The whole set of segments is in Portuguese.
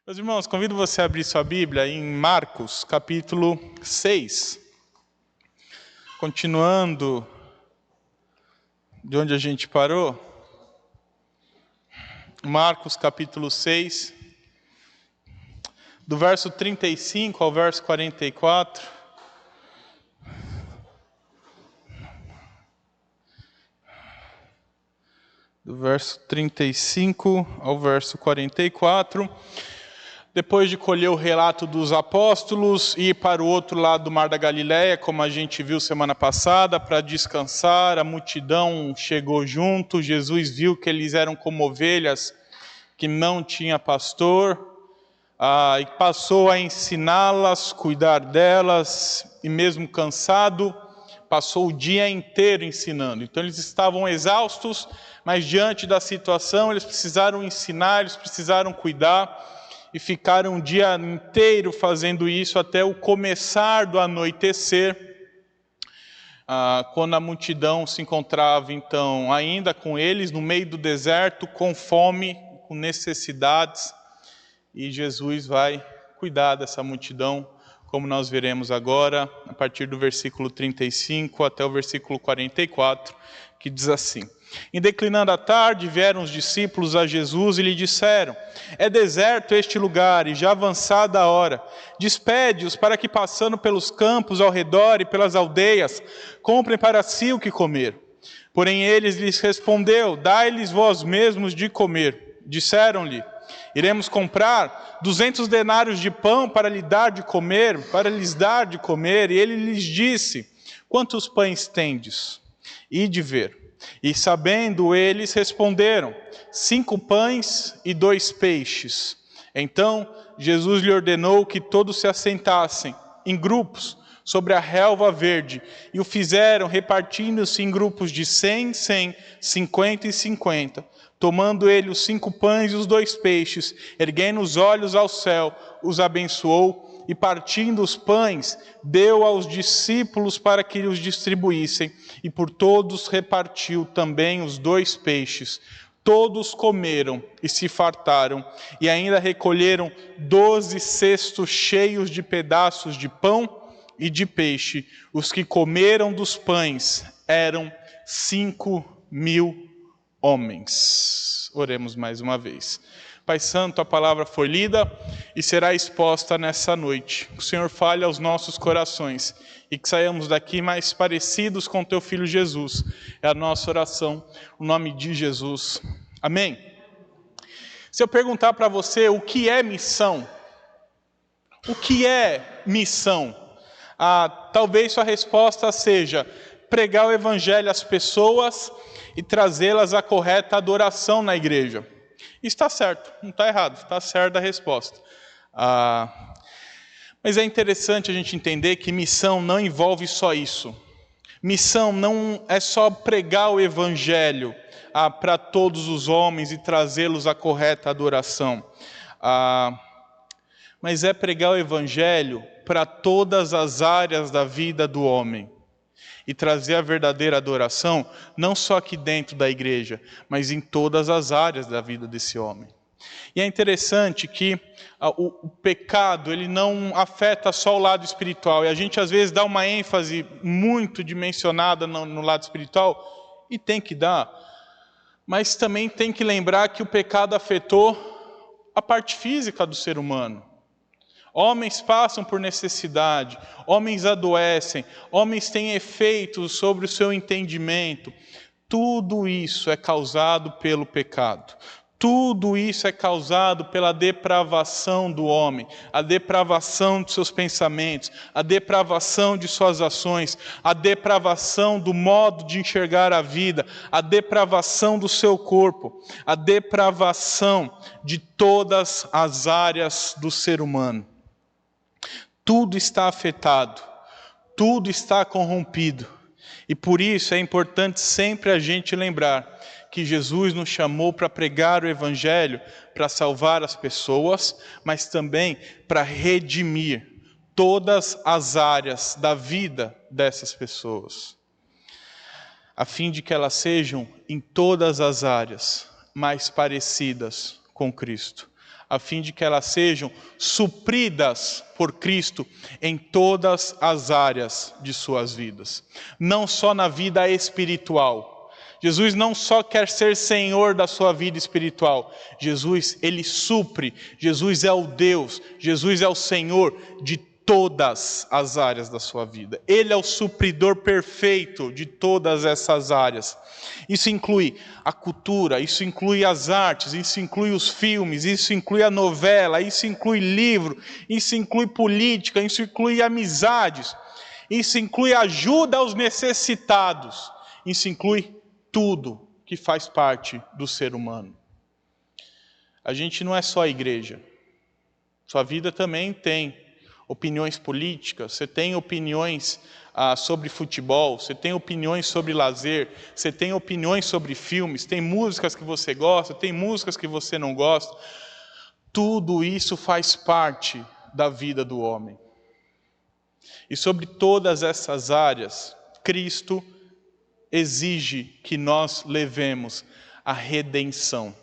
Meus irmãos, convido você a abrir sua Bíblia em Marcos, capítulo 6. Continuando de onde a gente parou. Marcos, capítulo 6, do verso 35 ao verso 44. Do verso 35 ao verso 44. Depois de colher o relato dos apóstolos, ir para o outro lado do Mar da Galileia, como a gente viu semana passada, para descansar, a multidão chegou junto, Jesus viu que eles eram como ovelhas que não tinha pastor, e passou a ensiná-las, cuidar delas, e mesmo cansado, passou o dia inteiro ensinando. Então eles estavam exaustos, mas diante da situação eles precisaram ensinar, eles precisaram cuidar, e ficaram um dia inteiro fazendo isso até o começar do anoitecer, quando a multidão se encontrava então ainda com eles no meio do deserto, com fome, com necessidades, e Jesus vai cuidar dessa multidão, como nós veremos agora, a partir do versículo 35 até o versículo 44, que diz assim: Em declinando a tarde, vieram os discípulos a Jesus e lhe disseram: É deserto este lugar, e já avançada a hora. Despede-os para que, passando pelos campos ao redor e pelas aldeias, comprem para si o que comer. Porém eles lhes respondeu: Dai-lhes vós mesmos de comer. Disseram-lhe: Iremos comprar 200 denários de pão para lhes dar de comer. E ele lhes disse: Quantos pães tendes? Ide ver. E sabendo eles, responderam: 5 pães e 2 peixes. Então Jesus lhe ordenou que todos se assentassem em grupos sobre a relva verde, e o fizeram repartindo-se em grupos de 100, 100, 50 e 50. Tomando ele os 5 pães e os 2 peixes, erguendo os olhos ao céu, os abençoou, e partindo os pães, deu aos discípulos para que os distribuíssem, e por todos repartiu também os 2 peixes. Todos comeram e se fartaram, e ainda recolheram 12 cestos cheios de pedaços de pão e de peixe. Os que comeram dos pães eram 5.000 homens. Oremos mais uma vez. Pai Santo, a palavra foi lida e será exposta nessa noite. O Senhor fale aos nossos corações e que saiamos daqui mais parecidos com Teu Filho Jesus. É a nossa oração, no nome de Jesus. Amém? Se eu perguntar para você o que é missão, o que é missão? Talvez sua resposta seja pregar o evangelho às pessoas e trazê-las à correta adoração na igreja. Está certo, não está errado, está certa a resposta. Mas é interessante a gente entender que missão não envolve só isso. Missão não é só pregar o evangelho para todos os homens e trazê-los à correta adoração. Mas é pregar o evangelho para todas as áreas da vida do homem. E trazer a verdadeira adoração, não só aqui dentro da igreja, mas em todas as áreas da vida desse homem. E é interessante que o pecado, ele não afeta só o lado espiritual. E a gente às vezes dá uma ênfase muito dimensionada no lado espiritual, e tem que dar. Mas também tem que lembrar que o pecado afetou a parte física do ser humano. Homens passam por necessidade, homens adoecem, homens têm efeitos sobre o seu entendimento. Tudo isso é causado pelo pecado. Tudo isso é causado pela depravação do homem, a depravação de seus pensamentos, a depravação de suas ações, a depravação do modo de enxergar a vida, a depravação do seu corpo, a depravação de todas as áreas do ser humano. Tudo está afetado, tudo está corrompido. E por isso é importante sempre a gente lembrar que Jesus nos chamou para pregar o evangelho, para salvar as pessoas, mas também para redimir todas as áreas da vida dessas pessoas, a fim de que elas sejam, em todas as áreas, mais parecidas com Cristo. a fim de que elas sejam supridas por Cristo em todas as áreas de suas vidas. Não só na vida espiritual. Jesus não só quer ser Senhor da sua vida espiritual. Jesus, Ele supre. Jesus é o Deus. Jesus é o Senhor de todas as áreas da sua vida. Ele é o supridor perfeito de todas essas áreas. Isso inclui a cultura, isso inclui as artes, isso inclui os filmes, isso inclui a novela, isso inclui livro, isso inclui política, isso inclui amizades, isso inclui ajuda aos necessitados, isso inclui tudo que faz parte do ser humano. A gente não é só a igreja. Sua vida também tem opiniões políticas, você tem opiniões sobre futebol, você tem opiniões sobre lazer, você tem opiniões sobre filmes, tem músicas que você gosta, tem músicas que você não gosta. Tudo isso faz parte da vida do homem. E sobre todas essas áreas, Cristo exige que nós levemos a redenção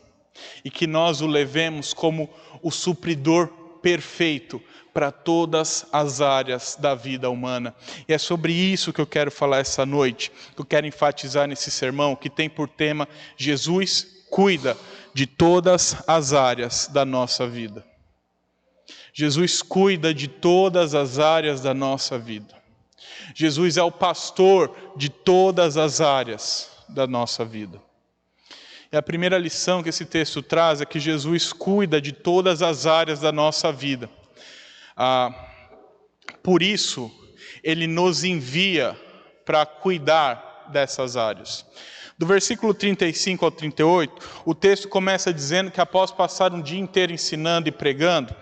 e que nós o levemos como o supridor perfeito para todas as áreas da vida humana. E é sobre isso que eu quero falar essa noite, que eu quero enfatizar nesse sermão, que tem por tema: Jesus cuida de todas as áreas da nossa vida. Jesus cuida de todas as áreas da nossa vida. Jesus é o pastor de todas as áreas da nossa vida. E a primeira lição que esse texto traz é que Jesus cuida de todas as áreas da nossa vida. Por isso, Ele nos envia para cuidar dessas áreas. Do versículo 35 ao 38, o texto começa dizendo que após passar um dia inteiro ensinando e pregando,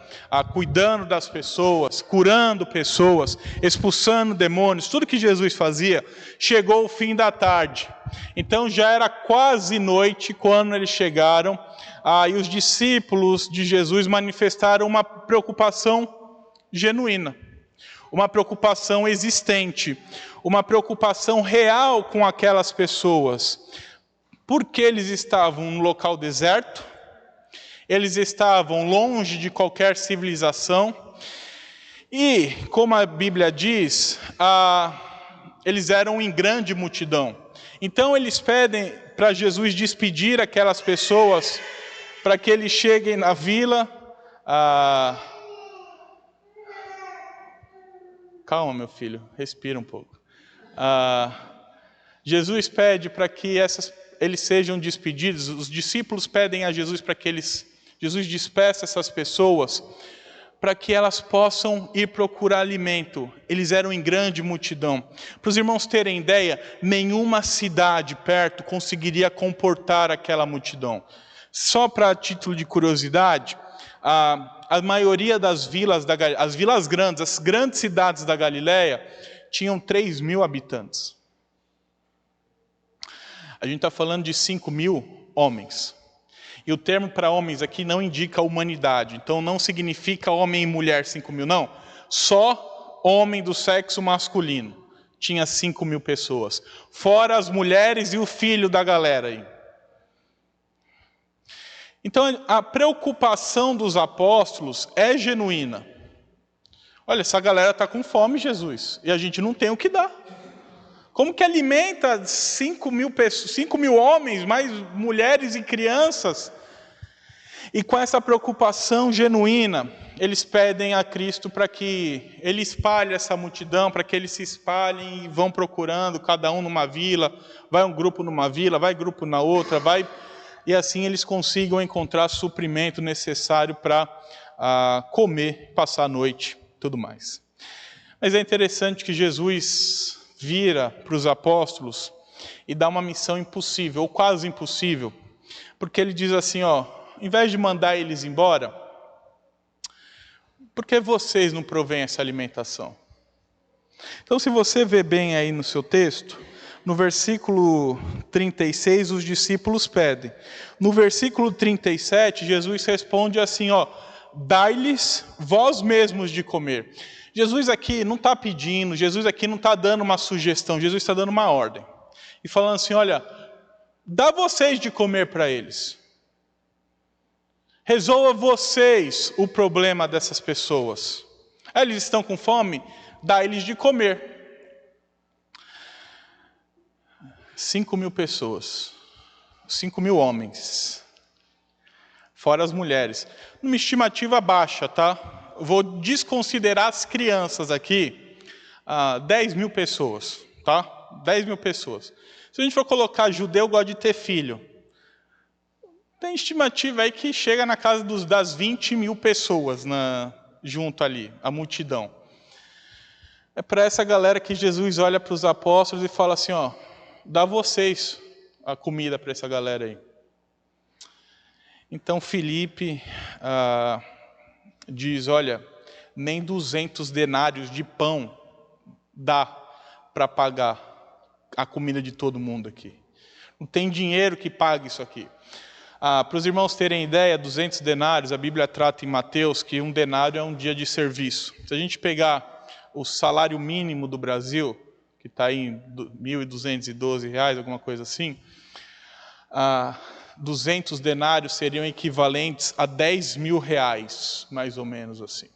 cuidando das pessoas, curando pessoas, expulsando demônios, tudo que Jesus fazia, chegou o fim da tarde. Então já era quase noite quando eles chegaram, e os discípulos de Jesus manifestaram uma preocupação genuína, uma preocupação existente, uma preocupação real com aquelas pessoas. Porque eles estavam num local deserto, eles estavam longe de qualquer civilização, e, como a Bíblia diz, eles eram em grande multidão. Então eles pedem para Jesus despedir aquelas pessoas, para que eles cheguem na vila. Calma, meu filho, respira um pouco. Jesus pede para que eles sejam despedidos. Os discípulos pedem a Jesus para que Jesus despeça essas pessoas, para que elas possam ir procurar alimento. Eles eram em grande multidão. Para os irmãos terem ideia, nenhuma cidade perto conseguiria comportar aquela multidão. Só para título de curiosidade, a maioria das vilas, as vilas grandes, as grandes cidades da Galileia, tinham 3.000 habitantes. A gente está falando de 5.000 homens. E o termo para homens aqui não indica a humanidade. Então não significa homem e mulher 5.000, não. Só homem do sexo masculino. Tinha 5.000 pessoas. Fora as mulheres e o filho da galera aí. Então a preocupação dos apóstolos é genuína. Olha, essa galera está com fome, Jesus, e a gente não tem o que dar. Como que alimenta 5.000 homens, mais mulheres e crianças? E com essa preocupação genuína, eles pedem a Cristo para que Ele espalhe essa multidão, para que eles se espalhem e vão procurando, cada um numa vila, vai um grupo numa vila, vai grupo na outra, e assim eles consigam encontrar suprimento necessário para comer, passar a noite, tudo mais. Mas é interessante que Jesus vira para os apóstolos e dá uma missão impossível, ou quase impossível, porque ele diz assim, em vez de mandar eles embora, por que vocês não provêm essa alimentação? Então, se você vê bem aí no seu texto, no versículo 36, os discípulos pedem. No versículo 37, Jesus responde assim, dai-lhes vós mesmos de comer. Jesus aqui não está pedindo, Jesus aqui não está dando uma sugestão, Jesus está dando uma ordem. E falando assim, olha, dá vocês de comer para eles. Resolva vocês o problema dessas pessoas. Eles estão com fome? Dá-lhes de comer. 5.000 pessoas. 5.000 homens. Fora as mulheres. Numa estimativa baixa, tá? Vou desconsiderar as crianças aqui. 10.000 pessoas, tá? 10.000 pessoas. Se a gente for colocar judeu, gosta de ter filho. Tem estimativa aí que chega na casa das 20.000 pessoas junto ali, a multidão. É para essa galera que Jesus olha para os apóstolos e fala assim, ó, dá vocês a comida para essa galera aí. Então Filipe diz, olha, nem 200 denários de pão dá para pagar a comida de todo mundo aqui. Não tem dinheiro que pague isso aqui. Para os irmãos terem ideia, 200 denários, a Bíblia trata em Mateus que um denário é um dia de serviço. Se a gente pegar o salário mínimo do Brasil, que está em R$ 1.212, alguma coisa assim, 200 denários seriam equivalentes a R$ 10.000, mais ou menos assim.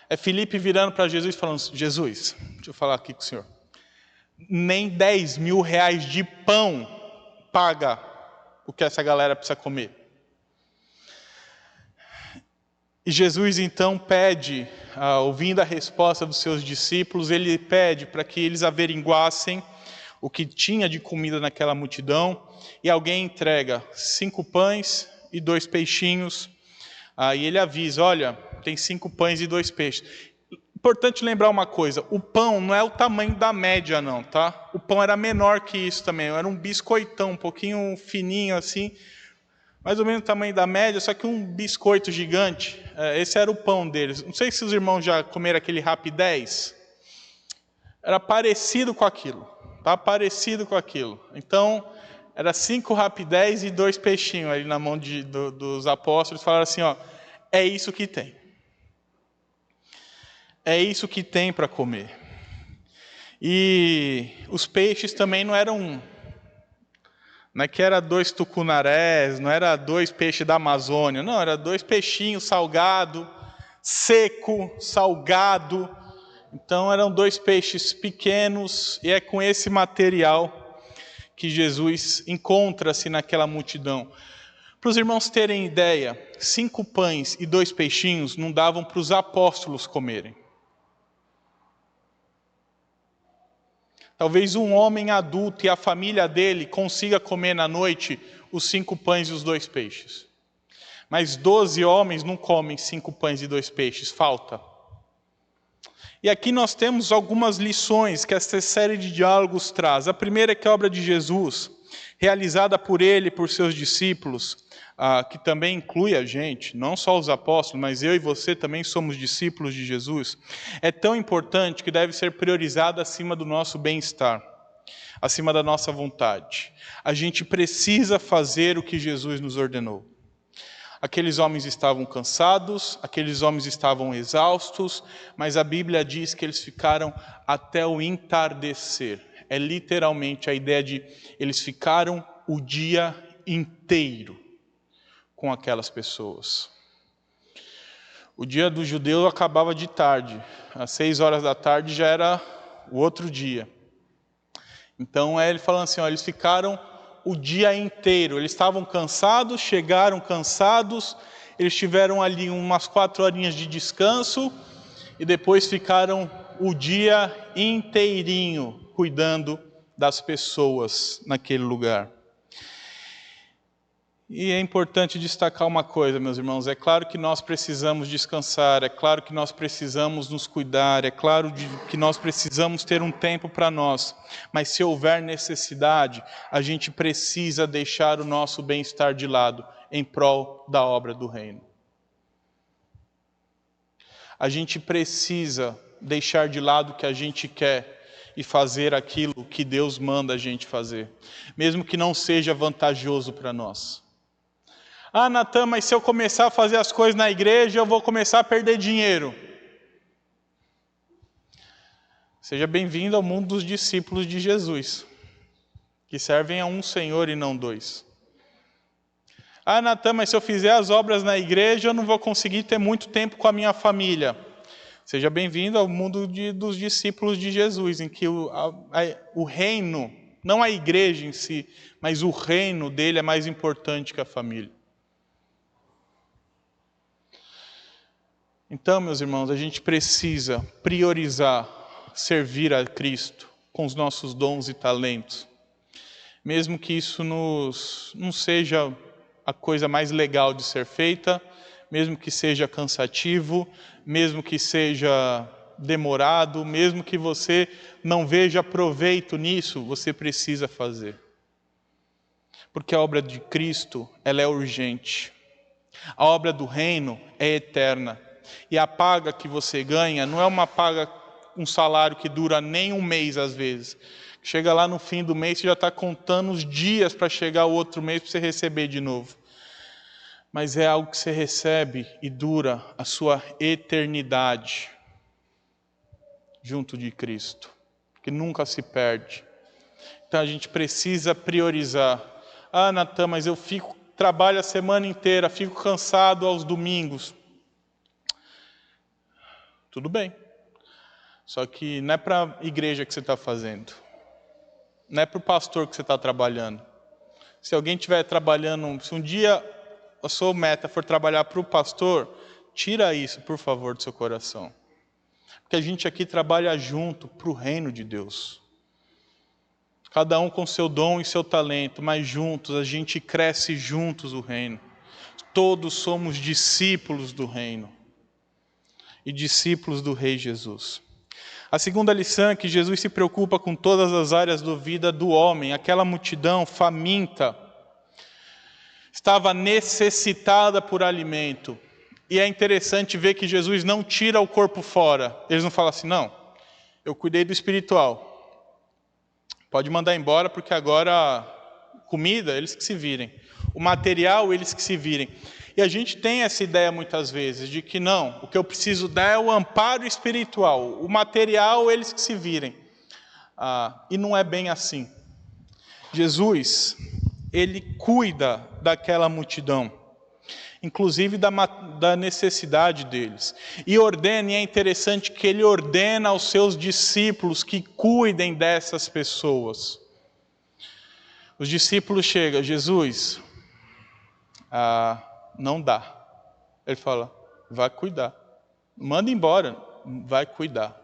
É Filipe virando para Jesus e falando, Jesus, deixa eu falar aqui com o senhor, nem R$ 10.000 de pão paga o que essa galera precisa comer. E Jesus então pede, ouvindo a resposta dos seus discípulos, ele pede para que eles averiguassem o que tinha de comida naquela multidão, e alguém entrega 5 pães e 2 peixinhos, e ele avisa, olha, tem 5 pães e 2 peixes. Importante lembrar uma coisa, o pão não é o tamanho da média não, tá? O pão era menor que isso também, era um biscoitão, um pouquinho fininho assim, mais ou menos o tamanho da média, só que um biscoito gigante, esse era o pão deles. Não sei se os irmãos já comeram aquele Rapidez, era parecido com aquilo, tá? Parecido com aquilo. Então, era 5 Rapidez e 2 peixinhos ali na mão dos apóstolos, falaram assim, ó, é isso que tem. É isso que tem para comer. E os peixes também não eram, não é que era 2 tucunarés, não era 2 peixes da Amazônia, não, era 2 peixinhos salgado, seco, salgado. Então eram 2 peixes pequenos, e é com esse material que Jesus encontra-se naquela multidão. Para os irmãos terem ideia, 5 pães e 2 peixinhos não davam para os apóstolos comerem. Talvez um homem adulto e a família dele consiga comer na noite os 5 pães e os 2 peixes. Mas 12 homens não comem 5 pães e 2 peixes, falta. E aqui nós temos algumas lições que essa série de diálogos traz. A primeira é que a obra de Jesus, realizada por ele e por seus discípulos, que também inclui a gente, não só os apóstolos, mas eu e você também somos discípulos de Jesus, é tão importante que deve ser priorizada acima do nosso bem-estar, acima da nossa vontade. A gente precisa fazer o que Jesus nos ordenou. Aqueles homens estavam cansados, aqueles homens estavam exaustos, mas a Bíblia diz que eles ficaram até o entardecer. É literalmente a ideia de eles ficaram o dia inteiro com aquelas pessoas. O dia do judeu acabava de tarde, às 6 horas da tarde já era o outro dia. Então ele falando assim, ó, eles ficaram o dia inteiro, eles estavam cansados, chegaram cansados, eles tiveram ali umas 4 horinhas de descanso, e depois ficaram o dia inteirinho cuidando das pessoas naquele lugar. E é importante destacar uma coisa, meus irmãos, é claro que nós precisamos descansar, é claro que nós precisamos nos cuidar, é claro que nós precisamos ter um tempo para nós, mas se houver necessidade, a gente precisa deixar o nosso bem-estar de lado em prol da obra do reino. A gente precisa deixar de lado o que a gente quer e fazer aquilo que Deus manda a gente fazer, mesmo que não seja vantajoso para nós. Ah, Natan, mas se eu começar a fazer as coisas na igreja, eu vou começar a perder dinheiro. Seja bem-vindo ao mundo dos discípulos de Jesus, que servem a um Senhor e não 2. Ah, Natan, mas se eu fizer as obras na igreja, eu não vou conseguir ter muito tempo com a minha família. Seja bem-vindo ao mundo dos discípulos de Jesus, em que o reino, não a igreja em si, mas o reino dele é mais importante que a família. Então, meus irmãos, a gente precisa priorizar servir a Cristo com os nossos dons e talentos. Mesmo que isso não seja a coisa mais legal de ser feita, mesmo que seja cansativo, mesmo que seja demorado, mesmo que você não veja proveito nisso, você precisa fazer. Porque a obra de Cristo, ela é urgente. A obra do reino é eterna. E a paga que você ganha não é uma paga, um salário que dura nem um mês às vezes. Chega lá no fim do mês, você já está contando os dias para chegar o outro mês para você receber de novo. Mas é algo que você recebe e dura a sua eternidade junto de Cristo, que nunca se perde. Então a gente precisa priorizar. Ah, Natan, mas eu trabalho a semana inteira, fico cansado aos domingos. Tudo bem. Só que não é para a igreja que você está fazendo. Não é para o pastor que você está trabalhando. Se alguém estiver trabalhando, se um dia a sua meta for trabalhar para o pastor, tira isso, por favor, do seu coração. Porque a gente aqui trabalha junto para o reino de Deus. Cada um com seu dom e seu talento, mas juntos, a gente cresce juntos o reino. Todos somos discípulos do reino. E discípulos do Rei Jesus. A segunda lição é que Jesus se preocupa com todas as áreas da vida do homem. Aquela multidão faminta estava necessitada por alimento. E é interessante ver que Jesus não tira o corpo fora. Eles não falam assim, não, eu cuidei do espiritual. Pode mandar embora porque agora comida, eles que se virem. O material, eles que se virem. E a gente tem essa ideia muitas vezes, de que não, o que eu preciso dar é o amparo espiritual, o material eles que se virem. E não é bem assim. Jesus, ele cuida daquela multidão, inclusive da necessidade deles. E ordena, e é interessante que ele ordena aos seus discípulos que cuidem dessas pessoas. Os discípulos chegam, Jesus, não dá. Ele fala, vai cuidar. Manda embora, vai cuidar.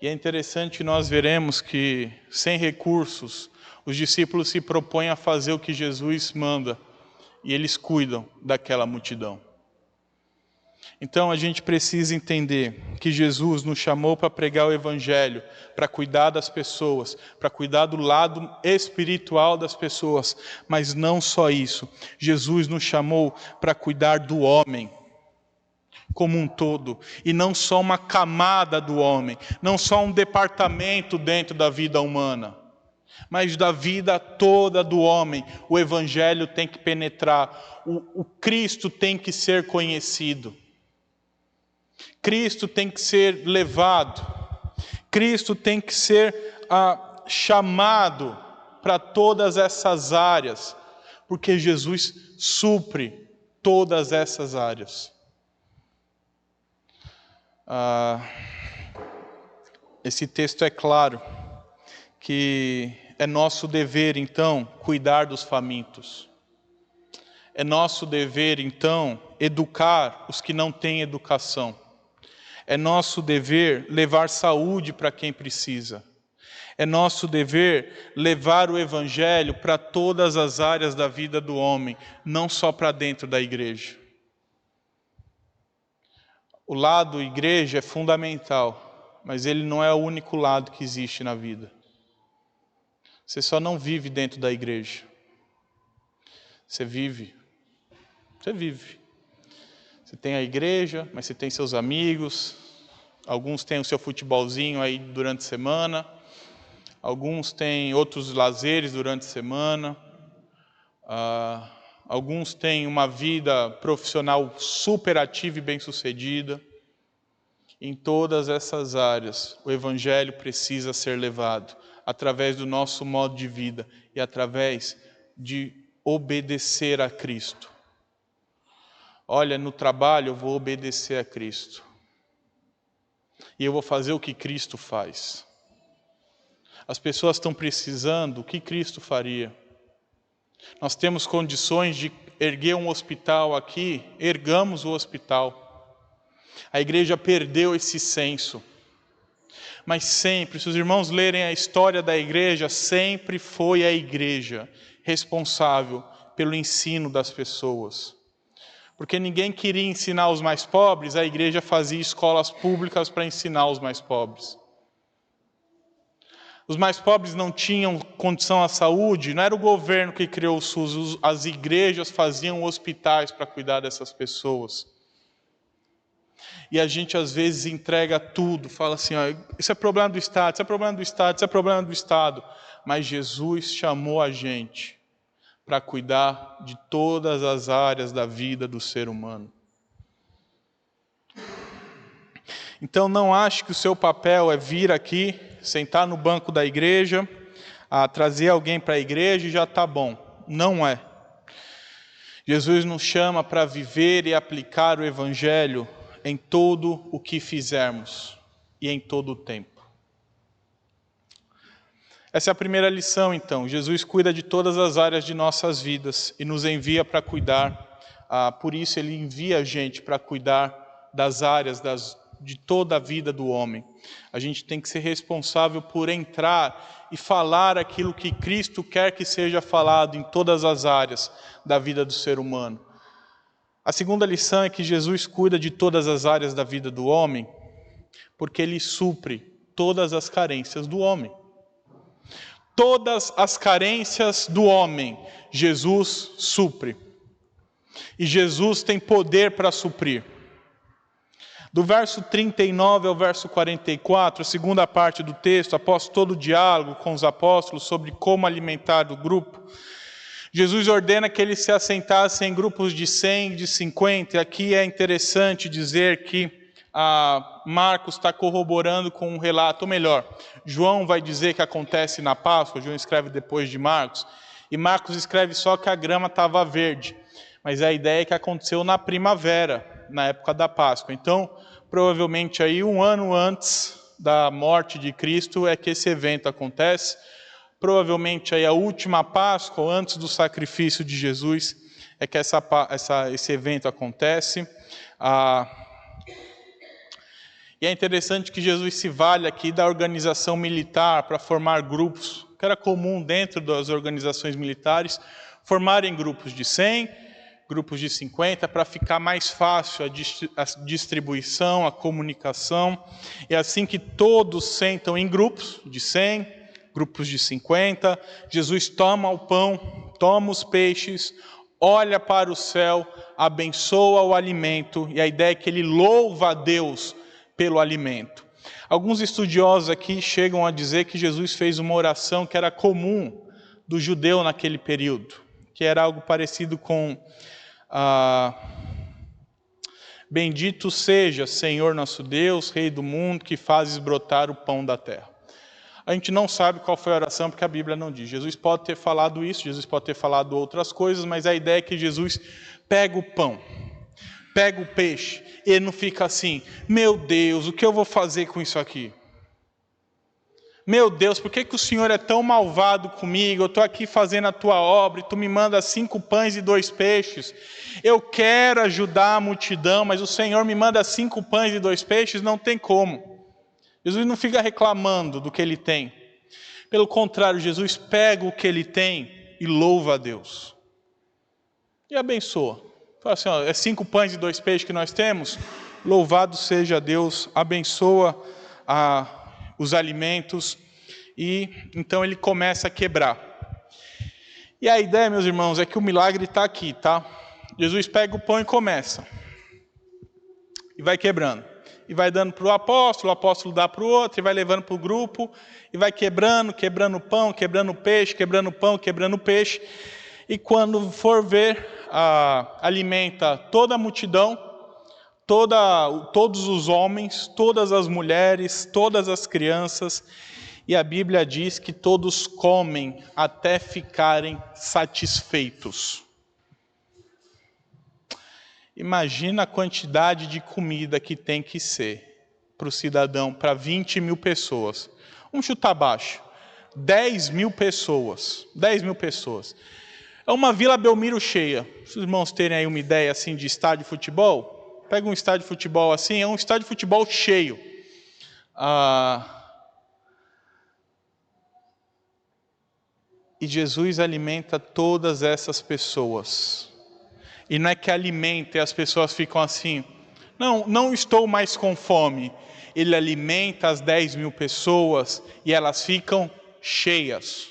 E é interessante que nós veremos que, sem recursos, os discípulos se propõem a fazer o que Jesus manda. E eles cuidam daquela multidão. Então a gente precisa entender que Jesus nos chamou para pregar o Evangelho, para cuidar das pessoas, para cuidar do lado espiritual das pessoas. Mas não só isso, Jesus nos chamou para cuidar do homem como um todo. E não só uma camada do homem, não só um departamento dentro da vida humana. Mas da vida toda do homem, o Evangelho tem que penetrar, o Cristo tem que ser conhecido. Cristo tem que ser levado, Cristo tem que ser chamado para todas essas áreas, porque Jesus supre todas essas áreas. Esse texto é claro, que é nosso dever então cuidar dos famintos. É nosso dever então educar os que não têm educação. É nosso dever levar saúde para quem precisa. É nosso dever levar o Evangelho para todas as áreas da vida do homem, não só para dentro da igreja. O lado igreja é fundamental, mas ele não é o único lado que existe na vida. Você só não vive dentro da igreja. Você vive. Você tem a igreja, mas você tem seus amigos, alguns têm o seu futebolzinho aí durante a semana, alguns têm outros lazeres durante a semana, alguns têm uma vida profissional super ativa e bem-sucedida. Em todas essas áreas, o Evangelho precisa ser levado, através do nosso modo de vida e através de obedecer a Cristo. Olha, no trabalho eu vou obedecer a Cristo. E eu vou fazer o que Cristo faz. As pessoas estão precisando, o que Cristo faria? Nós temos condições de erguer um hospital aqui, ergamos o hospital. A igreja perdeu esse senso. Mas sempre, se os irmãos lerem a história da igreja, sempre foi a igreja responsável pelo ensino das pessoas. Porque ninguém queria ensinar os mais pobres, a igreja fazia escolas públicas para ensinar os mais pobres. Os mais pobres não tinham condição à saúde, não era o governo que criou o SUS, as igrejas faziam hospitais para cuidar dessas pessoas. E a gente às vezes entrega tudo, fala assim, ó, isso é problema do Estado, isso é problema do Estado, isso é problema do Estado. Mas Jesus chamou a gente para cuidar de todas as áreas da vida do ser humano. Então não ache que o seu papel é vir aqui, sentar no banco da igreja, trazer alguém para a igreja e já está bom. Não é. Jesus nos chama para viver e aplicar o Evangelho em todo o que fizermos e em todo o tempo. Essa é a primeira lição, então. Jesus cuida de todas as áreas de nossas vidas e nos envia para cuidar. Por isso, Ele envia a gente para cuidar das áreas de toda a vida do homem. A gente tem que ser responsável por entrar e falar aquilo que Cristo quer que seja falado em todas as áreas da vida do ser humano. A segunda lição é que Jesus cuida de todas as áreas da vida do homem, porque Ele supre todas as carências do homem. Todas as carências do homem, Jesus supre. E Jesus tem poder para suprir. Do verso 39 ao verso 44, a segunda parte do texto, após todo o diálogo com os apóstolos sobre como alimentar o grupo, Jesus ordena que eles se assentassem em grupos de 100, de 50. Aqui é interessante dizer que Marcos está corroborando com um relato, ou melhor, João vai dizer que acontece na Páscoa, João escreve depois de Marcos, e Marcos escreve só que a grama estava verde, mas a ideia é que aconteceu na primavera, na época da Páscoa. Então, provavelmente aí 1 ano antes da morte de Cristo é que esse evento acontece, provavelmente aí a última Páscoa, antes do sacrifício de Jesus, é que esse evento acontece. E é interessante que Jesus se vale aqui da organização militar para formar grupos, que era comum dentro das organizações militares, formarem grupos de 100, grupos de 50, para ficar mais fácil a distribuição, a comunicação. E assim que todos sentam em grupos de 100, grupos de 50, Jesus toma o pão, toma os peixes, olha para o céu, abençoa o alimento, e a ideia é que ele louva a Deus pelo alimento. Alguns estudiosos aqui chegam a dizer que Jesus fez uma oração que era comum do judeu naquele período, que era algo parecido com bendito seja, Senhor nosso Deus, Rei do mundo, que fazes brotar o pão da terra. A gente não sabe qual foi a oração, porque a Bíblia não diz. Jesus pode ter falado isso, Jesus pode ter falado outras coisas, mas a ideia é que Jesus pega o pão, pega o peixe, e ele não fica assim, meu Deus, o que eu vou fazer com isso aqui? Meu Deus, por que o Senhor é tão malvado comigo? Eu estou aqui fazendo a tua obra, e tu me manda 5 pães e 2 peixes. Eu quero ajudar a multidão, mas o Senhor me manda 5 pães e 2 peixes, não tem como. Jesus não fica reclamando do que ele tem. Pelo contrário, Jesus pega o que ele tem e louva a Deus. E abençoa. Fala assim, ó, é 5 pães e 2 peixes que nós temos? Louvado seja Deus, abençoa os alimentos. E então ele começa a quebrar. E a ideia, meus irmãos, é que o milagre está aqui, tá? Jesus pega o pão e começa. E vai quebrando. E vai dando para o apóstolo dá para o outro, e vai levando para o grupo, e vai quebrando o pão, quebrando o peixe, quebrando o pão, quebrando o peixe. E quando for ver, alimenta toda a multidão, todos os homens, todas as mulheres, todas as crianças. E a Bíblia diz que todos comem até ficarem satisfeitos. Imagina a quantidade de comida que tem que ser para o cidadão, para 20 mil pessoas. Vamos chutar baixo. 10 mil pessoas. 10 mil pessoas. É uma Vila Belmiro cheia. Se os irmãos terem aí uma ideia assim de estádio de futebol, pega um estádio de futebol assim, é um estádio de futebol cheio. E Jesus alimenta todas essas pessoas. E não é que alimenta e as pessoas ficam assim, não estou mais com fome. Ele alimenta as 10 mil pessoas e elas ficam cheias.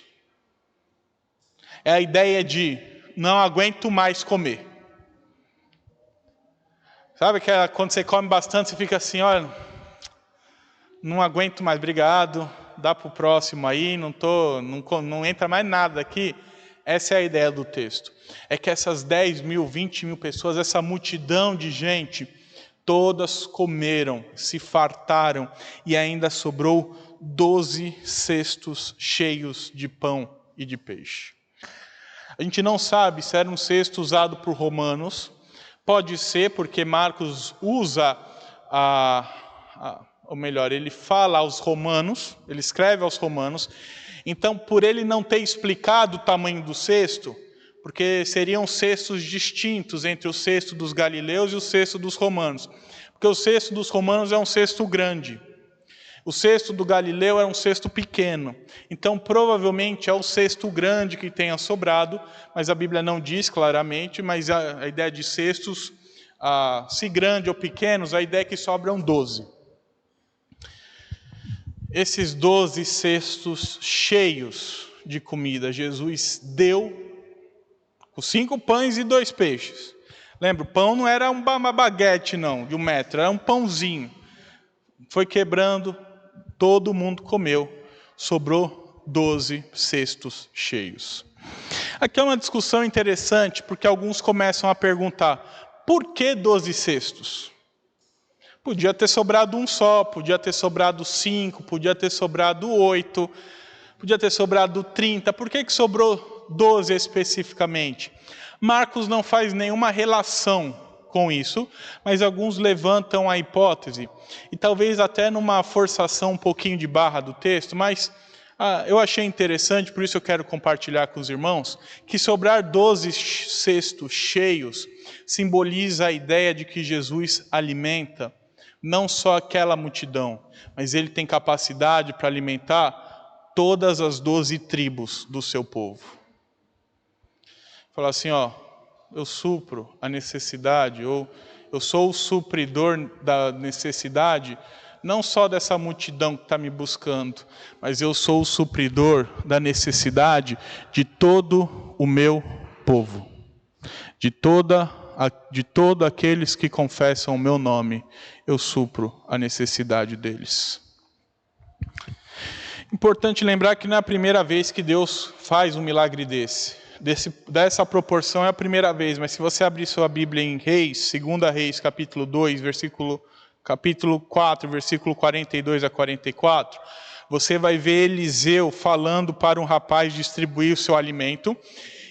É a ideia de não aguento mais comer. Sabe que quando você come bastante, você fica assim, olha, não aguento mais, obrigado, dá para o próximo aí, não entra mais nada aqui. Essa é a ideia do texto. É que essas 10 mil, 20 mil pessoas, essa multidão de gente, todas comeram, se fartaram e ainda sobrou 12 cestos cheios de pão e de peixe. A gente não sabe se era um cesto usado por romanos. Pode ser porque Marcos usa, ou melhor, ele fala aos romanos, ele escreve aos romanos. Então, por ele não ter explicado o tamanho do cesto, porque seriam cestos distintos entre o cesto dos galileus e o cesto dos romanos. Porque o cesto dos romanos é um cesto grande. O cesto do Galileu é um cesto pequeno. Então, provavelmente é o cesto grande que tenha sobrado, mas a Bíblia não diz claramente, mas a ideia de cestos, se grande ou pequenos, a ideia é que sobram 12. Esses 12 cestos cheios de comida, Jesus deu com 5 pães e 2 peixes. Lembra, o pão não era uma baguete não, de 1 metro, era um pãozinho. Foi quebrando, todo mundo comeu, sobrou 12 cestos cheios. Aqui é uma discussão interessante, porque alguns começam a perguntar, por que 12 cestos? Podia ter sobrado um só, podia ter sobrado 5, podia ter sobrado 8, podia ter sobrado 30, por que sobrou 12 especificamente? Marcos não faz nenhuma relação com isso, mas alguns levantam a hipótese, e talvez até numa forçação um pouquinho de barra do texto, mas eu achei interessante, por isso eu quero compartilhar com os irmãos, que sobrar 12 cestos cheios simboliza a ideia de que Jesus alimenta não só aquela multidão, mas ele tem capacidade para alimentar todas as 12 tribos do seu povo. Falar assim, eu supro a necessidade, ou eu sou o supridor da necessidade, não só dessa multidão que está me buscando, mas eu sou o supridor da necessidade de todo o meu povo, de todos aqueles que confessam o meu nome, eu supro a necessidade deles. Importante lembrar que não é a primeira vez que Deus faz um milagre dessa proporção é a primeira vez, mas se você abrir sua Bíblia em Reis, 2 Reis, capítulo 2, capítulo 4, versículo 42 a 44, você vai ver Eliseu falando para um rapaz distribuir o seu alimento,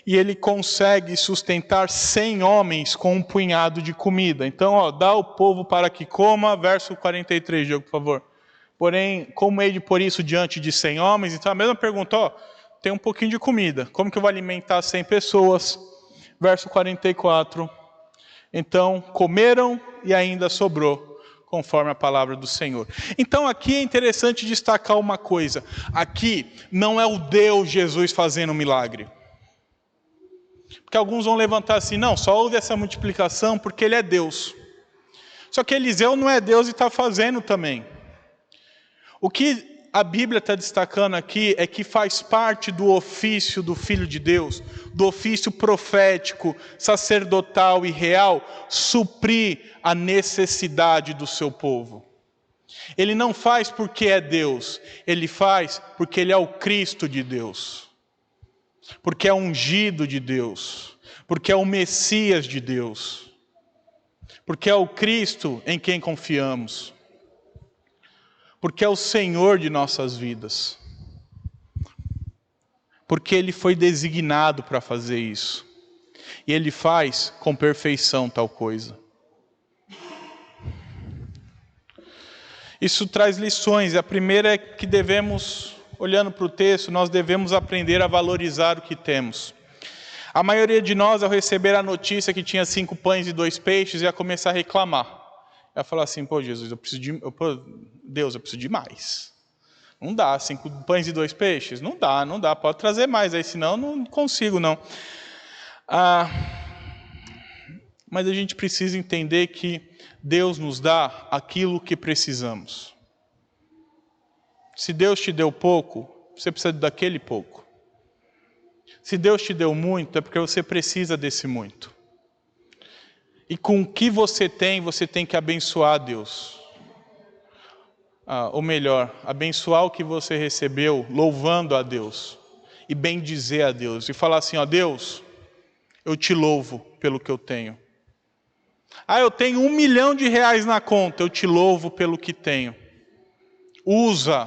e ele consegue sustentar 100 homens com um punhado de comida. Então, dá ao povo para que coma, verso 43, Diogo, por favor. Porém, como hei de pôr isso diante de 100 homens? Então, a mesma pergunta, tem um pouquinho de comida. Como que eu vou alimentar 100 pessoas? Verso 44. Então, comeram e ainda sobrou, conforme a palavra do Senhor. Então, aqui é interessante destacar uma coisa. Aqui não é o Deus Jesus fazendo um milagre. Porque alguns vão levantar assim, não, só houve essa multiplicação porque ele é Deus. Só que Eliseu não é Deus e está fazendo também. O que a Bíblia está destacando aqui é que faz parte do ofício do Filho de Deus, do ofício profético, sacerdotal e real, suprir a necessidade do seu povo. Ele não faz porque é Deus, ele faz porque ele é o Cristo de Deus. Porque é ungido de Deus, porque é o Messias de Deus, porque é o Cristo em quem confiamos, porque é o Senhor de nossas vidas. porque Ele foi designado para fazer isso. E Ele faz com perfeição tal coisa. Isso traz lições, e a primeira é que devemos, olhando para o texto, nós devemos aprender a valorizar o que temos. A maioria de nós, ao receber a notícia que tinha 5 pães e 2 peixes, ia começar a reclamar. Ia falar assim, pô Jesus, Deus, eu preciso de mais. Não dá, 5 pães e 2 peixes? Não dá, pode trazer mais aí, senão eu não consigo não. Mas a gente precisa entender que Deus nos dá aquilo que precisamos. Se Deus te deu pouco, você precisa daquele pouco. Se Deus te deu muito, é porque você precisa desse muito. E com o que você tem que abençoar a Deus. Ou melhor, abençoar o que você recebeu, louvando a Deus. E bendizer a Deus. E falar assim, ó Deus, eu te louvo pelo que eu tenho. Eu tenho R$1 milhão na conta, eu te louvo pelo que tenho. Usa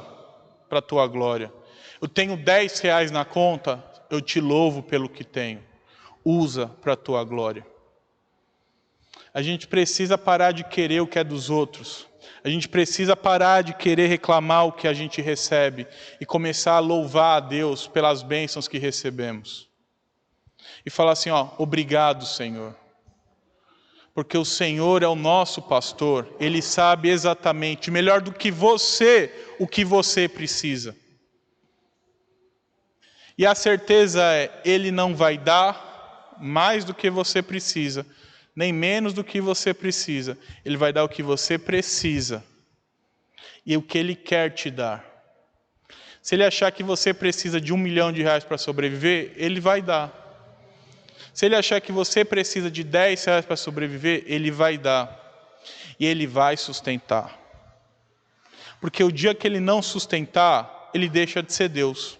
para a tua glória. Eu tenho R$10 na conta, eu te louvo pelo que tenho. Usa para a tua glória. A gente precisa parar de querer o que é dos outros. A gente precisa parar de querer reclamar o que a gente recebe e começar a louvar a Deus pelas bênçãos que recebemos. E falar assim, obrigado, Senhor. Porque o Senhor é o nosso pastor, Ele sabe exatamente, melhor do que você, o que você precisa. E a certeza é, Ele não vai dar mais do que você precisa, nem menos do que você precisa. Ele vai dar o que você precisa e o que Ele quer te dar. Se Ele achar que você precisa de R$1 milhão para sobreviver, Ele vai dar. Se Ele achar que você precisa de R$10 para sobreviver, Ele vai dar. E Ele vai sustentar. Porque o dia que Ele não sustentar, Ele deixa de ser Deus.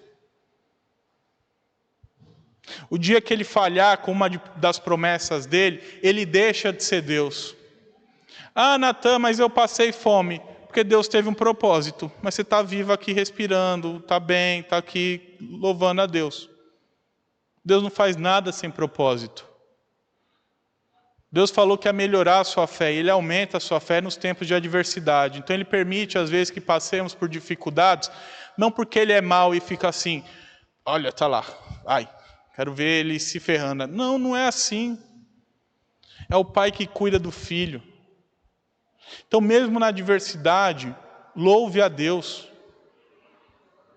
O dia que Ele falhar com uma das promessas dEle, Ele deixa de ser Deus. Natan, mas eu passei fome. Porque Deus teve um propósito. Mas você está vivo aqui respirando, está bem, está aqui louvando a Deus. Deus não faz nada sem propósito. Deus falou que ia melhorar a sua fé, e Ele aumenta a sua fé nos tempos de adversidade. Então Ele permite, às vezes, que passemos por dificuldades, não porque Ele é mau e fica assim, olha, está lá, quero ver ele se ferrando. Não, não é assim. É o pai que cuida do filho. Então, mesmo na adversidade, louve a Deus.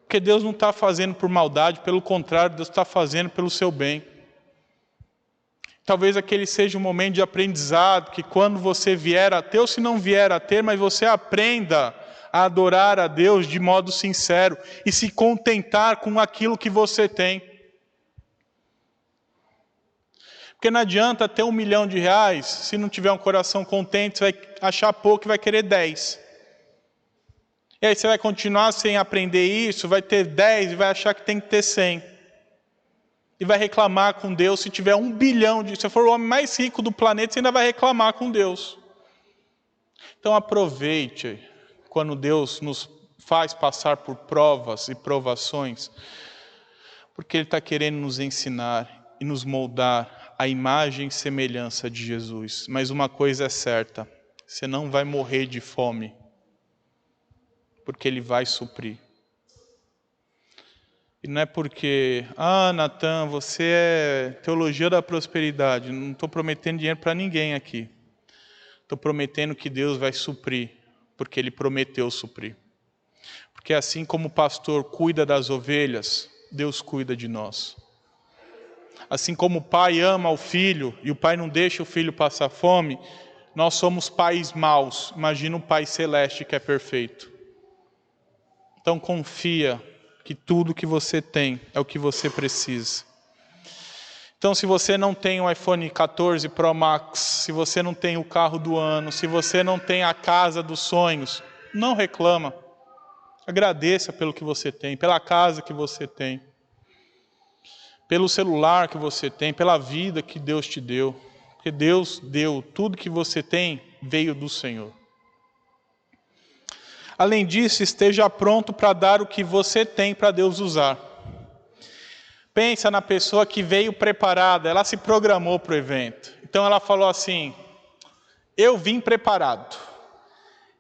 Porque Deus não está fazendo por maldade, pelo contrário, Deus está fazendo pelo seu bem. Talvez aquele seja um momento de aprendizado, que quando você vier a ter, ou se não vier a ter, mas você aprenda a adorar a Deus de modo sincero e se contentar com aquilo que você tem. Porque não adianta ter R$1 milhão, se não tiver um coração contente, você vai achar pouco e vai querer 10. E aí você vai continuar sem aprender isso, vai ter 10 e vai achar que tem que ter 100. E vai reclamar com Deus se tiver 1 bilhão. Se você for o homem mais rico do planeta, você ainda vai reclamar com Deus. Então aproveite quando Deus nos faz passar por provas e provações, porque Ele está querendo nos ensinar e nos moldar a imagem e semelhança de Jesus. Mas uma coisa é certa, você não vai morrer de fome, porque Ele vai suprir. E não é porque, Natan, você é teologia da prosperidade. Não estou prometendo dinheiro para ninguém aqui. Estou prometendo que Deus vai suprir, porque Ele prometeu suprir. Porque assim como o pastor cuida das ovelhas, Deus cuida de nós. Assim como o pai ama o filho, e o pai não deixa o filho passar fome, nós somos pais maus. Imagina um pai celeste que é perfeito. Então confia que tudo que você tem é o que você precisa. Então se você não tem o iPhone 14 Pro Max, se você não tem o carro do ano, se você não tem a casa dos sonhos, não reclama. Agradeça pelo que você tem, pela casa que você tem, pelo celular que você tem, pela vida que Deus te deu. Porque Deus deu, tudo que você tem veio do Senhor. Além disso, esteja pronto para dar o que você tem para Deus usar. Pensa na pessoa que veio preparada, ela se programou para o evento. Então ela falou assim, eu vim preparado.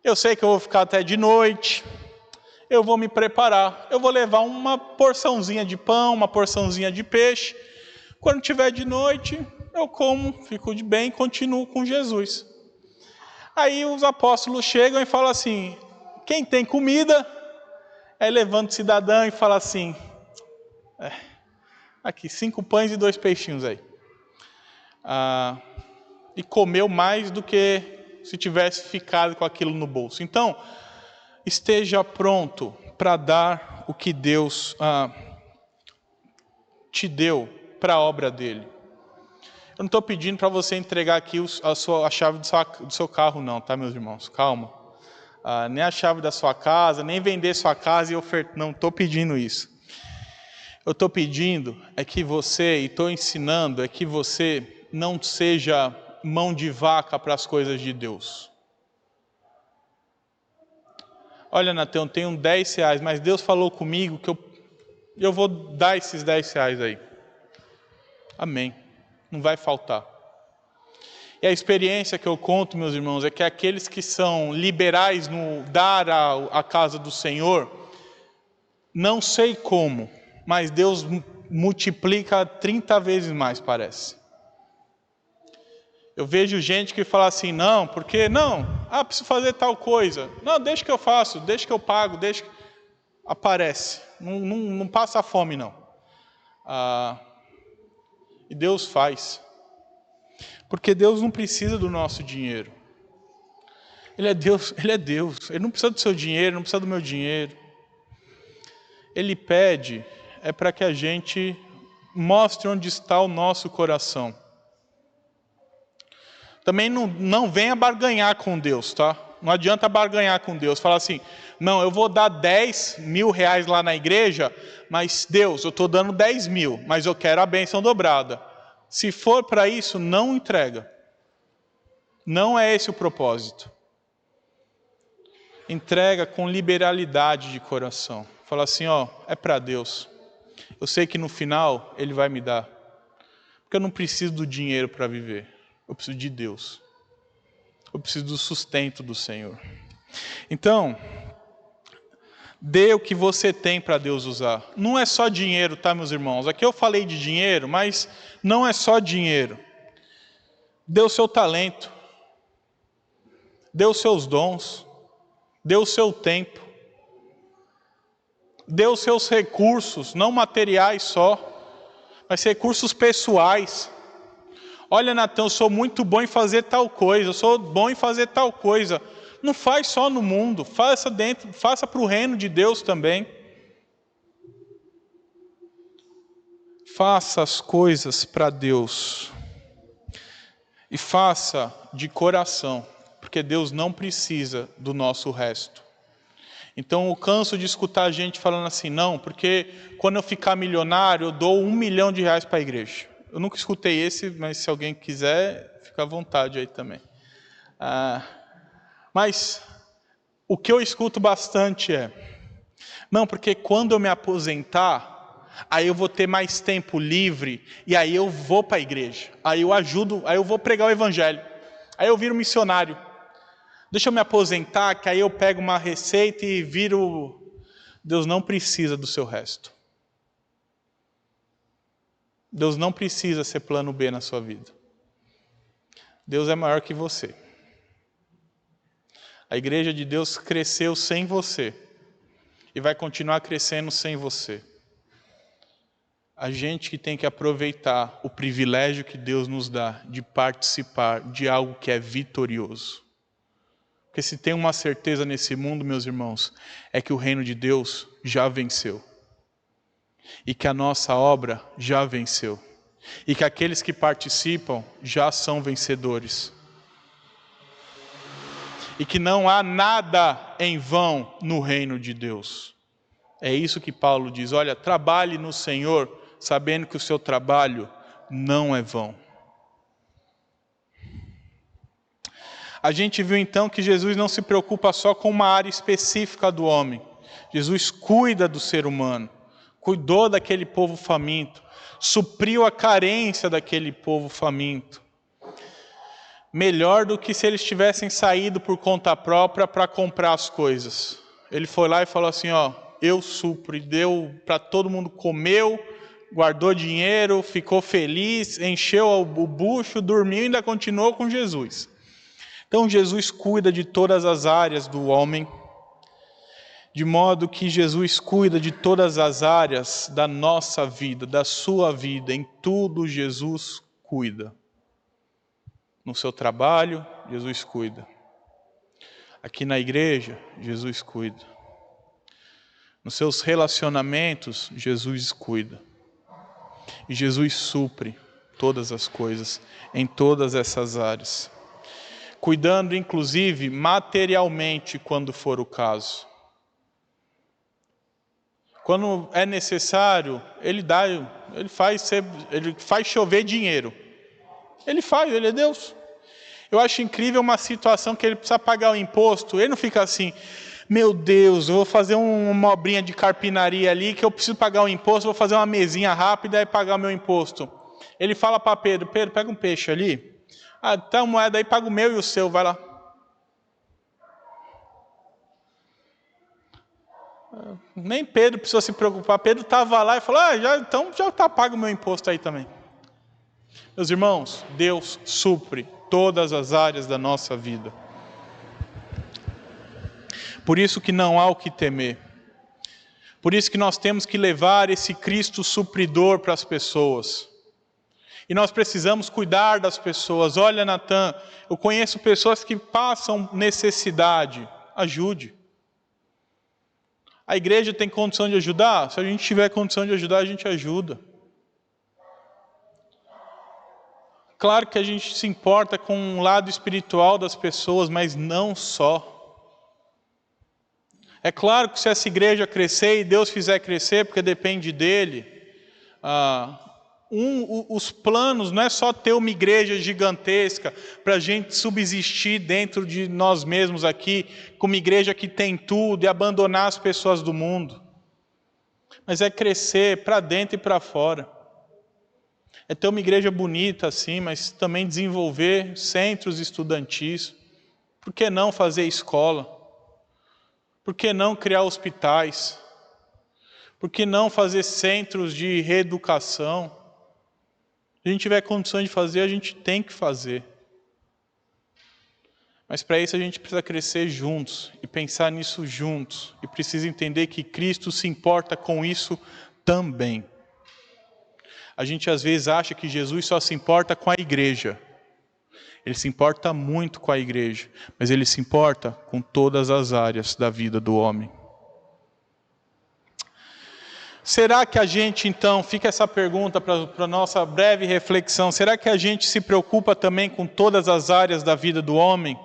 Eu sei que eu vou ficar até de noite, eu vou me preparar. Eu vou levar uma porçãozinha de pão, uma porçãozinha de peixe. Quando tiver de noite, eu como, fico de bem e continuo com Jesus. Aí os apóstolos chegam e falam assim, quem tem comida? Aí levanta o cidadão e fala assim, aqui, 5 pães e 2 peixinhos aí. E comeu mais do que se tivesse ficado com aquilo no bolso. Então, esteja pronto para dar o que Deus te deu para a obra dele. Eu não estou pedindo para você entregar aqui a chave do seu carro não, tá, meus irmãos? Calma. Nem a chave da sua casa, nem vender sua casa e ofertar. Não estou pedindo isso. Eu estou pedindo é que você, e estou ensinando, é que você não seja mão de vaca para as coisas de Deus. Olha, Natão, eu tenho 10 reais, mas Deus falou comigo que eu vou dar esses 10 reais aí. Amém. Não vai faltar. E a experiência que eu conto, meus irmãos, é que aqueles que são liberais no dar à casa do Senhor, não sei como, mas Deus multiplica 30 vezes mais, parece. Eu vejo gente que fala assim, não, porque não, preciso fazer tal coisa. Não, deixa que eu faço, deixa que eu pago, deixa que... Aparece, não passa fome não. E Deus faz. Porque Deus não precisa do nosso dinheiro. Ele é Deus, Ele não precisa do seu dinheiro, não precisa do meu dinheiro. Ele pede, para que a gente mostre onde está o nosso coração. Também não venha barganhar com Deus, tá? Não adianta barganhar com Deus. Falar assim, não, eu vou dar 10 mil reais lá na igreja, mas Deus, eu estou dando 10 mil, mas eu quero a bênção dobrada. Se for para isso, não entrega. Não é esse o propósito. Entrega com liberalidade de coração. Fala assim, é para Deus. Eu sei que no final Ele vai me dar. Porque eu não preciso do dinheiro para viver. Eu preciso de Deus. Eu preciso do sustento do Senhor. Então, dê o que você tem para Deus usar. Não é só dinheiro, tá, meus irmãos? Aqui eu falei de dinheiro, mas não é só dinheiro. Dê o seu talento. Dê os seus dons. Dê o seu tempo. Dê os seus recursos, não materiais só, mas recursos pessoais. Olha, Natão, eu sou muito bom em fazer tal coisa, eu sou bom em fazer tal coisa. Não faz só no mundo, faça para o reino de Deus também. Faça as coisas para Deus. E faça de coração, porque Deus não precisa do nosso resto. Então eu canso de escutar a gente falando assim, não, porque quando eu ficar milionário, eu dou 1 milhão de reais para a igreja. Eu nunca escutei esse, mas se alguém quiser, fica à vontade aí também. Mas o que eu escuto bastante não, porque quando eu me aposentar, aí eu vou ter mais tempo livre, e aí eu vou para a igreja, aí eu ajudo, aí eu vou pregar o evangelho, aí eu viro missionário. Deixa eu me aposentar, que aí eu pego uma receita e viro... Deus não precisa do seu resto. Deus não precisa ser plano B na sua vida. Deus é maior que você. A igreja de Deus cresceu sem você. E vai continuar crescendo sem você. A gente que tem que aproveitar o privilégio que Deus nos dá de participar de algo que é vitorioso. Porque se tem uma certeza nesse mundo, meus irmãos, é que o reino de Deus já venceu. E que a nossa obra já venceu. E que aqueles que participam já são vencedores. E que não há nada em vão no reino de Deus. É isso que Paulo diz, olha, trabalhe no Senhor, sabendo que o seu trabalho não é vão. A gente viu então que Jesus não se preocupa só com uma área específica do homem. Jesus cuida do ser humano. Cuidou daquele povo faminto. supriu a carência daquele povo faminto. Melhor do que se eles tivessem saído por conta própria para comprar as coisas. Ele foi lá e falou assim, ó, eu supro, e deu para todo mundo, comeu, guardou dinheiro, ficou feliz, encheu o bucho, dormiu e ainda continuou com Jesus. Então Jesus cuida de todas as áreas do homem, de modo que Jesus cuida de todas as áreas da nossa vida, da sua vida, em tudo Jesus cuida. No seu trabalho, Jesus cuida. Aqui na igreja, Jesus cuida. Nos seus relacionamentos, Jesus cuida. E Jesus supre todas as coisas, em todas essas áreas. Cuidando, inclusive, materialmente, quando for o caso. Quando é necessário, ele faz chover dinheiro. Ele é Deus. Eu acho incrível uma situação que ele precisa pagar o imposto. Ele não fica assim, meu Deus, eu vou fazer uma obrinha de carpinaria ali, que eu preciso pagar o imposto, vou fazer uma mesinha rápida e pagar o meu imposto. Ele fala para Pedro, pega um peixe ali. Tá uma moeda aí, paga o meu e o seu, vai lá. Nem Pedro precisou se preocupar. Pedro estava lá e falou, então já está pago o meu imposto aí também. Meus irmãos, Deus supre todas as áreas da nossa vida. Por isso que não há o que temer. Por isso que nós temos que levar esse Cristo supridor para as pessoas. E nós precisamos cuidar das pessoas. Olha, Natan, eu conheço pessoas que passam necessidade. Ajude. A igreja tem condição de ajudar? Se a gente tiver condição de ajudar, a gente ajuda. Claro que a gente se importa com o lado espiritual das pessoas, mas não só. É claro que se essa igreja crescer e Deus fizer crescer, porque depende dele, os planos não é só ter uma igreja gigantesca para a gente subsistir dentro de nós mesmos aqui, como igreja que tem tudo e abandonar as pessoas do mundo. Mas é crescer para dentro e para fora. É ter uma igreja bonita assim, mas também desenvolver centros estudantis. Por que não fazer escola? Por que não criar hospitais? Por que não fazer centros de reeducação? Se a gente tiver condições de fazer, a gente tem que fazer. Mas para isso a gente precisa crescer juntos e pensar nisso juntos. E precisa entender que Cristo se importa com isso também. A gente às vezes acha que Jesus só se importa com a igreja. Ele se importa muito com a igreja, mas ele se importa com todas as áreas da vida do homem. Será que a gente então, fica essa pergunta para a nossa breve reflexão, será que a gente se preocupa também com todas as áreas da vida do homem?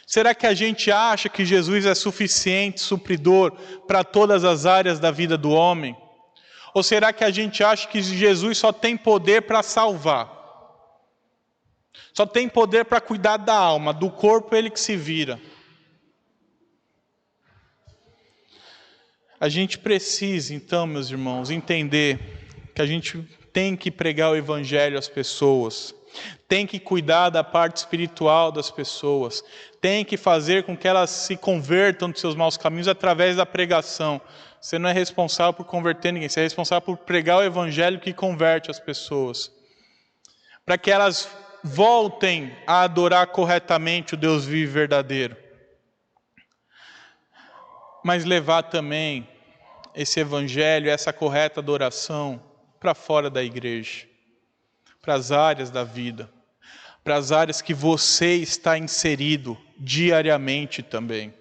Será que a gente acha que Jesus é suficiente, supridor para todas as áreas da vida do homem? Ou será que a gente acha que Jesus só tem poder para salvar? Só tem poder para cuidar da alma, do corpo ele que se vira. A gente precisa, então, meus irmãos, entender que a gente tem que pregar o evangelho às pessoas, tem que cuidar da parte espiritual das pessoas, tem que fazer com que elas se convertam dos seus maus caminhos através da pregação. Você não é responsável por converter ninguém, você é responsável por pregar o evangelho que converte as pessoas. Para que elas voltem a adorar corretamente o Deus vivo e verdadeiro. Mas levar também esse evangelho, essa correta adoração para fora da igreja. Para as áreas da vida. Para as áreas que você está inserido diariamente também.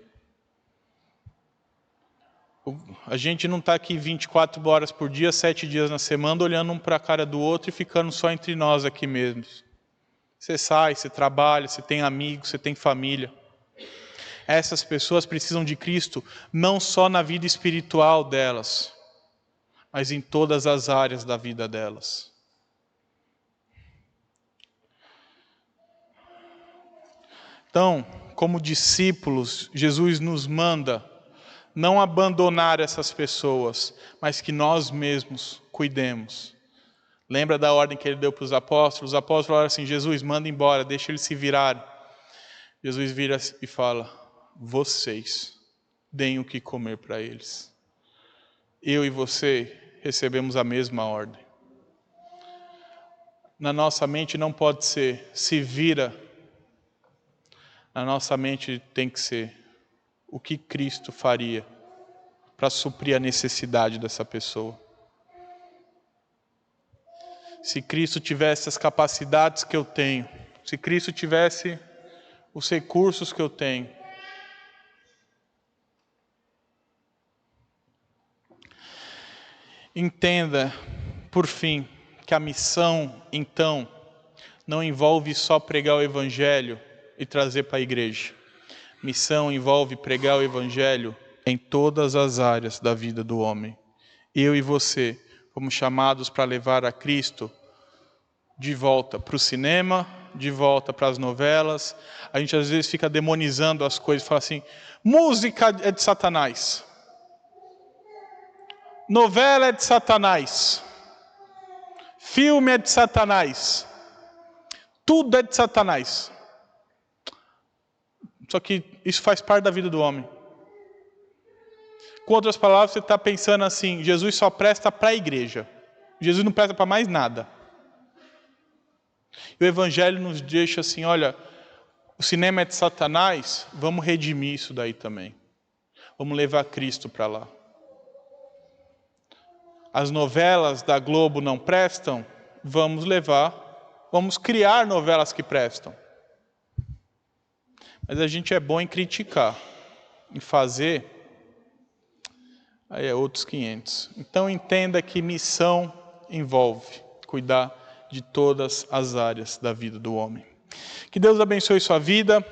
A gente não está aqui 24 horas por dia, 7 dias na semana, olhando um para a cara do outro e ficando só entre nós aqui mesmos. Você sai, você trabalha, você tem amigos, você tem família. Essas pessoas precisam de Cristo não só na vida espiritual delas, mas em todas as áreas da vida delas. Então, como discípulos, Jesus nos manda não abandonar essas pessoas, mas que nós mesmos cuidemos. Lembra da ordem que ele deu para os apóstolos? Os apóstolos falaram assim: Jesus, manda embora, deixa eles se virarem. Jesus vira e fala: vocês deem o que comer para eles. Eu e você recebemos a mesma ordem. Na nossa mente não pode ser se vira. Na nossa mente tem que ser o que Cristo faria para suprir a necessidade dessa pessoa. Se Cristo tivesse as capacidades que eu tenho, se Cristo tivesse os recursos que eu tenho, entenda, por fim, que a missão, então, não envolve só pregar o Evangelho e trazer para a igreja. Missão envolve pregar o Evangelho em todas as áreas da vida do homem. Eu e você fomos chamados para levar a Cristo de volta para o cinema, de volta para as novelas. A gente às vezes fica demonizando as coisas, fala assim: música é de Satanás, novela é de Satanás, filme é de Satanás, tudo é de Satanás. Só que isso faz parte da vida do homem. Com outras palavras, você está pensando assim: Jesus só presta para a igreja, Jesus não presta para mais nada. E o Evangelho nos deixa assim: olha, o cinema é de Satanás, vamos redimir isso daí também. Vamos levar Cristo para lá. As novelas da Globo não prestam, vamos criar novelas que prestam. Mas a gente é bom em criticar, em fazer, aí é outros 500. Então entenda que missão envolve cuidar de todas as áreas da vida do homem. Que Deus abençoe sua vida.